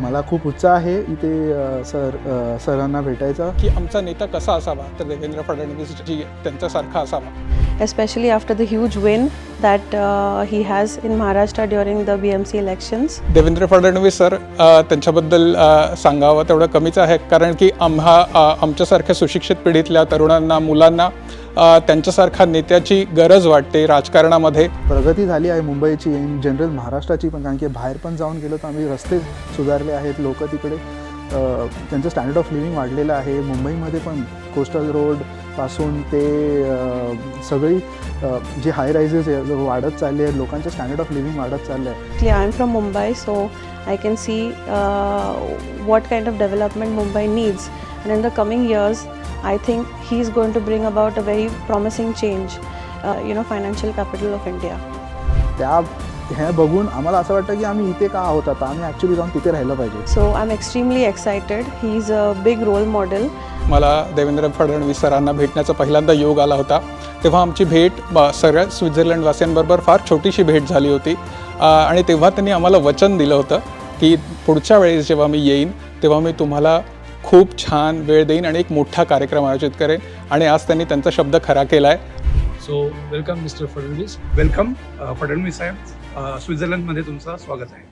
मला खूप उत्साह आहे इथे सरांना भेटायचा. की आमचा नेता कसा असावा, तर देवेंद्र फडणवीस जी त्यांच्यासारखा असावा. Especially after the huge win that he has in Maharashtra during the BMC elections. Devendra Fadnavis sir त्यांच्याबद्दल सांगावं तेवढं कमीच आहे, कारण की आमच्यासारख्या सुशिक्षित पिढीतल्या तरुणांना, मुलांना त्यांच्यासारखा नेत्याची गरज वाटते राजकारणामध्ये. प्रगती झाली आहे मुंबईची, इन जनरल महाराष्ट्राची पण, कारण की बाहेर पण जाऊन गेलो तर आम्ही रस्ते सुधारले आहेत. लोक तिकडे त्यांचं स्टँडर्ड ऑफ लिव्हिंग वाढलेलं आहे. मुंबईमध्ये पण कोस्टल रोडपासून ते सगळी जी हाय रायझेस वाढत चालले आहेत, लोकांचं स्टँडर्ड ऑफ लिव्हिंग वाढत चाललं आहे. I am from Mumbai, so I can see what kind of development Mumbai needs, and in the coming years I think he is going to bring about a very promising change, financial capital of India. हे बघून आम्हाला असं वाटतं की आम्ही इथे का आहोत, आता आम्ही ॲक्च्युली जाऊन तिथे राहिलं पाहिजे. So I'm extremely excited. He is a big role model. मला देवेंद्र फडणवीस सरांना भेटण्याचा पहिल्यांदा योग आला होता. तेव्हा आमची भेट सगळ्या स्वित्झर्लंडवासियांबरोबर फार छोटीशी भेट झाली होती, आणि तेव्हा त्यांनी आम्हाला वचन दिलं होतं की पुढच्या वेळेस जेव्हा मी येईन तेव्हा मी तुम्हाला खूप छान वेळ देईन आणि एक मोठा कार्यक्रम आयोजित करेन, आणि आज त्यांनी त्यांचा शब्द खरा केला आहे. So welcome mister Fadnavis. Welcome Fadnavis साहेब. स्वित्झर्लंडमध्ये तुमचं स्वागत आहे.